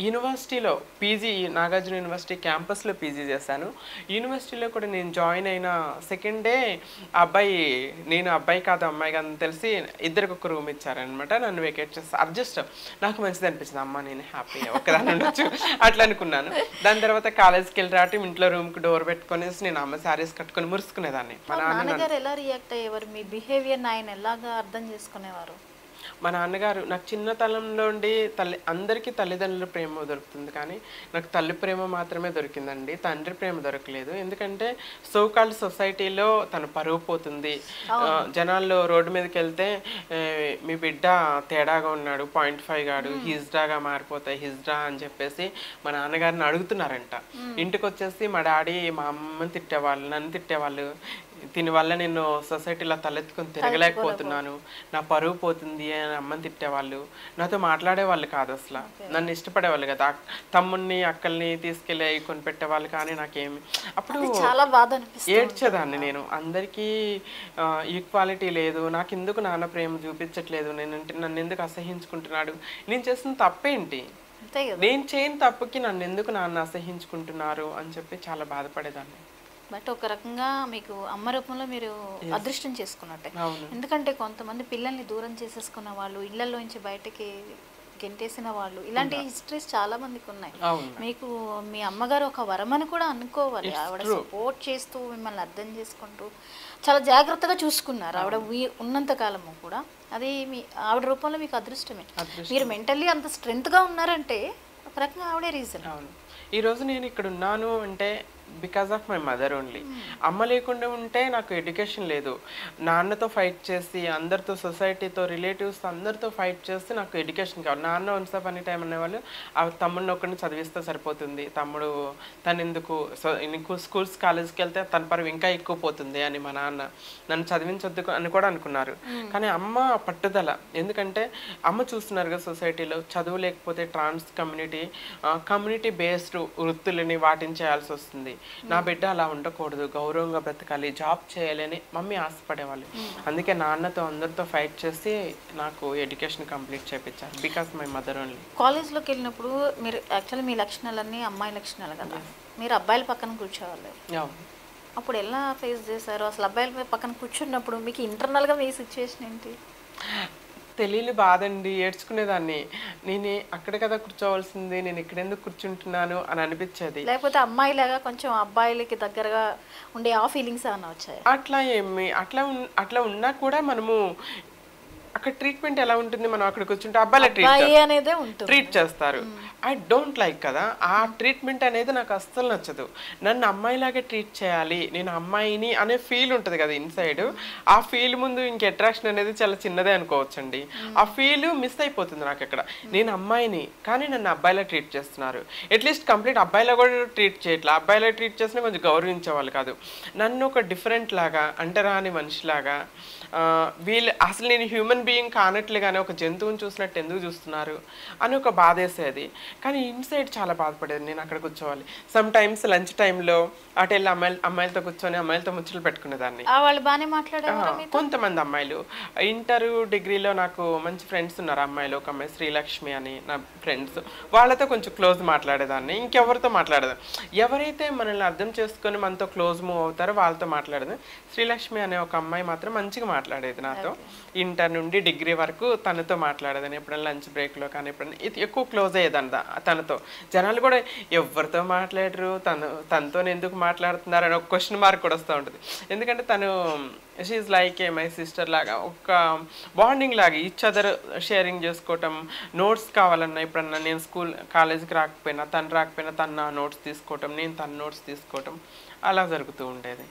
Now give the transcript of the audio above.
యూనివర్సిటీలో PG Nagarjuna university క్యాంపస్‌లో PG చేశాను. యూనివర్సిటీలో కూడా నేను జాయిన్ అయిన సెకండ్ డే అబ్బాయి నేను అబ్బాయి కాదు, అమ్మాయి కాదని తెలిసి ఇద్దరికి ఒక రూమ్ ఇచ్చారనమాట. నన్ను వెకేట్ చేస్తారు. జస్ట్ నాకు మంచిది అనిపించింది. అమ్మ నేను హ్యాపీ ఒక్కదాన్ని ఉండొచ్చు అట్లా అనుకున్నాను. దాని తర్వాత కాలేజ్‌కి వెళ్ళి రావటం ఇంట్లో రూమ్‌కి డోర్ పెట్టుకొనేసి నేను అమ్మ శారీస్ కట్టుకొని మురుసుకునేదాన్ని. మా నాన్నగారు ఎలా రియాక్ట్ అయ్యేవారు? మీ బిహేవియర్‌ని ఆయన ఎలాగా అర్థం చేసుకునేవారు? మా నాన్నగారు నాకు చిన్నతనంలో ఉండి అందరికీ తల్లిదండ్రుల ప్రేమ దొరుకుతుంది, కానీ నాకు తల్లి ప్రేమ మాత్రమే దొరికిందండి. తండ్రి ప్రేమ దొరకలేదు. ఎందుకంటే సో కాల్డ్ సొసైటీలో తన పరువు పోతుంది. జనాల్లో రోడ్డు మీదకి వెళ్తే మీ బిడ్డ తేడాగా ఉన్నాడు, 0.5 గాడు, హిజ్డాగా మారిపోతాయి, హిజ్డా అని చెప్పేసి మా నాన్నగారిని అడుగుతున్నారంట. ఇంటికి వచ్చేసి మా డాడీ మా అమ్మని తిట్టేవాళ్ళు, నన్ను తిట్టేవాళ్ళు. దీనివల్ల నేను సొసైటీలో తలెత్తుకొని తిరగలేకపోతున్నాను, నా పరువు పోతుంది అని అమ్మని తిట్టేవాళ్ళు. నాతో మాట్లాడేవాళ్ళు కాదు అసలు. నన్ను ఇష్టపడేవాళ్ళు కదా. తమ్ముడిని అక్కల్ని తీసుకెళ్ళి కొనిపెట్టేవాళ్ళు, కానీ నాకేమి అప్పుడు చాలా బాధ అనిపిస్తుంది. ఏడ్చేదాన్ని నేను. అందరికీ ఈక్వాలిటీ లేదు, నాకు ఎందుకు నాన్న ప్రేమ చూపించట్లేదు, నన్ను ఎందుకు అసహించుకుంటున్నాడు, నేను చేసిన తప్పేంటి, నేను చేయని తప్పుకి నన్ను ఎందుకు నాన్న అసహించుకుంటున్నారు అని చెప్పి చాలా బాధపడేదాన్ని. బట్ ఒక రకంగా మీకు అమ్మ రూపంలో మీరు అదృష్టం చేసుకున్నట్టే. ఎందుకంటే కొంతమంది పిల్లల్ని దూరం చేసేసుకున్న వాళ్ళు, ఇళ్లలోంచి బయటకి గెంటేసిన వాళ్ళు, ఇలాంటి హిస్టరీస్ చాలా మందికి ఉన్నాయి. మీకు మీ అమ్మగారు ఒక వరం అని కూడా అనుకోవాలి. ఆవిడ సపోర్ట్ చేస్తూ మిమ్మల్ని అర్థం చేసుకుంటూ చాలా జాగ్రత్తగా చూసుకున్నారు ఆవిడ ఉన్నంత కాలము కూడా. అది మీ ఆవిడ రూపంలో మీకు అదృష్టమే. మీరు మెంటల్లీ అంత స్ట్రెంగ్త్గా ఉన్నారంటే ఒక రకంగా ఆవిడే రీజన్. ఈరోజు నేను ఇక్కడ ఉన్నాను అంటే because of my mother only. అమ్మ లేకుండా ఉంటే నాకు ఎడ్యుకేషన్ లేదు. నాన్నతో ఫైట్ చేసి అందరితో, సొసైటీతో, రిలేటివ్స్ అందరితో ఫైట్ చేస్తే నాకు ఎడ్యుకేషన్ కావాలి. నాన్న వన్స్ అప్ అనే టైం అనేవాళ్ళు ఆ తమ్ముడిని ఒకరిని చదివిస్తే సరిపోతుంది, తమ్ముడు తను ఎందుకు స్కూల్స్ కాలేజ్కి వెళ్తే తన పరువు ఇంకా ఎక్కువ పోతుంది అని మా నాన్న నన్ను చదివించొద్దు అని కూడా అనుకున్నారు. కానీ అమ్మ పట్టుదల, ఎందుకంటే అమ్మ చూస్తున్నారు కదా సొసైటీలో చదువు లేకపోతే ట్రాన్స్ కమ్యూనిటీ బేస్డ్ వృత్తులని వాటిని చేయాల్సి వస్తుంది. నా బిడ్డ అలా ఉండకూడదు, గౌరవంగా బ్రతకాలి, జాబ్ చేయాలి అని మమ్మీ ఆశపడేవాళ్ళు. అందుకే నాన్నతో అందరితో ఫైట్ చేసి నాకు ఎడ్యుకేషన్ కంప్లీట్ చేయించారు బికాస్ మై మదర్ ఓన్లీ. కాలేజ్లోకి వెళ్ళినప్పుడు మీరు యాక్చువల్లీ మీ లక్షణాలన్నీ అమ్మాయి లక్షణాలు కదా, మీరు అబ్బాయిల పక్కన కూర్చోవాలి. అప్పుడు ఎలా ఫేస్ చేశారు అసలు? అబ్బాయిల పక్కన కూర్చున్నప్పుడు మీకు ఇంటర్నల్గా మీ సిచ్యువేషన్ ఏంటి? తెలియని బాధండి, ఏడ్చుకునేదాన్ని. నేను అక్కడ కదా కూర్చోవలసింది, నేను ఇక్కడ ఎందుకు కూర్చుంటున్నాను అని అనిపించేది. లేకపోతే అమ్మాయిలాగా కొంచెం అబ్బాయిలకి దగ్గరగా ఉండే ఆ ఫీలింగ్స్ ఏమైనా వచ్చాయి? అట్లా ఏమి అట్లా ఉన్నా కూడా మనము అక్కడ ట్రీట్మెంట్ ఎలా ఉంటుంది, మనం అక్కడ కూర్చుంటే అబ్బాయిల ట్రీట్ చేస్తారు. ఐ డోంట్ లైక్ కదా ఆ ట్రీట్మెంట్ అనేది. నాకు అస్సలు నచ్చదు. నన్ను అమ్మాయిలాగే ట్రీట్ చేయాలి, నేను అమ్మాయిని అనే ఫీల్ ఉంటుంది కదా ఇన్సైడ్. ఆ ఫీల్ ముందు ఇంక అట్రాక్షన్ అనేది చాలా చిన్నదే అనుకోవచ్చండి. ఆ ఫీల్ మిస్ అయిపోతుంది నాకు అక్కడ. నేను అమ్మాయిని కానీ నన్ను అబ్బాయిలా ట్రీట్ చేస్తున్నారు. అట్లీస్ట్ కంప్లీట్ అబ్బాయిలా కూడా ట్రీట్ చేయట్లా. అబ్బాయిలా ట్రీట్ చేసినా కొంచెం గౌరవించేవాళ్ళు కాదు. నన్ను ఒక డిఫరెంట్ లాగా, అంటరాని మనిషిలాగా, వీళ్ళు అసలు నేను హ్యూమన్ బీయింగ్ కానట్లుగానే ఒక జంతువుని చూసినట్టు ఎందుకు చూస్తున్నారు అని ఒక బాధేసేది. కానీ ఇన్సైడ్ చాలా బాధపడేది. నేను అక్కడ కూర్చోవాలి. సమ్ టైమ్స్ లంచ్ టైంలో అటు వెళ్ళి అమ్మాయిలతో కూర్చొని అమ్మాయిలతో ముచ్చట్లు పెట్టుకునేదాన్ని. వాళ్ళు బాగానే మాట్లాడారు. కొంతమంది అమ్మాయిలు ఇంటర్ డిగ్రీలో నాకు మంచి ఫ్రెండ్స్ ఉన్నారు అమ్మాయిలు. ఒక అమ్మాయి శ్రీలక్ష్మి అని నా ఫ్రెండ్స్, వాళ్ళతో కొంచెం క్లోజ్ మాట్లాడేదాన్ని. ఇంకెవరితో మాట్లాడేదాన్ని, ఎవరైతే మనల్ని అర్థం చేసుకొని మనతో క్లోజ్ మూవ్ అవుతారో వాళ్ళతో మాట్లాడేది. శ్రీలక్ష్మి అనే ఒక అమ్మాయి మాత్రం మంచిగా మాట్లాడేది నాతో. ఇంటర్ నుండి డిగ్రీ వరకు తనతో మాట్లాడేదాన్ని. ఎప్పుడైనా లంచ్ బ్రేక్లో కానీ ఎప్పుడైనా ఎక్కువ క్లోజ్ అయ్యేదాన్ని తనతో. జనాలు కూడా ఎవరితో మాట్లాడరు, తనతో ఎందుకు మాట్లాడుతున్నారు అని ఒక క్వశ్చన్ మార్క్ కూడా వస్తూ ఉంటుంది. ఎందుకంటే తను she like a my sister లాగా, ఒక బాండింగ్ లాగా, ఈచ్ అదర్ షేరింగ్ చేసుకోవటం. నోట్స్ కావాలన్నా ఎప్పుడన్నా నేను కాలేజీకి రాకపోయినా, తను రాకపోయినా తను నా నోట్స్ తీసుకోవటం, నేను తన నోట్స్ తీసుకోవటం, అలా జరుగుతూ ఉండేది.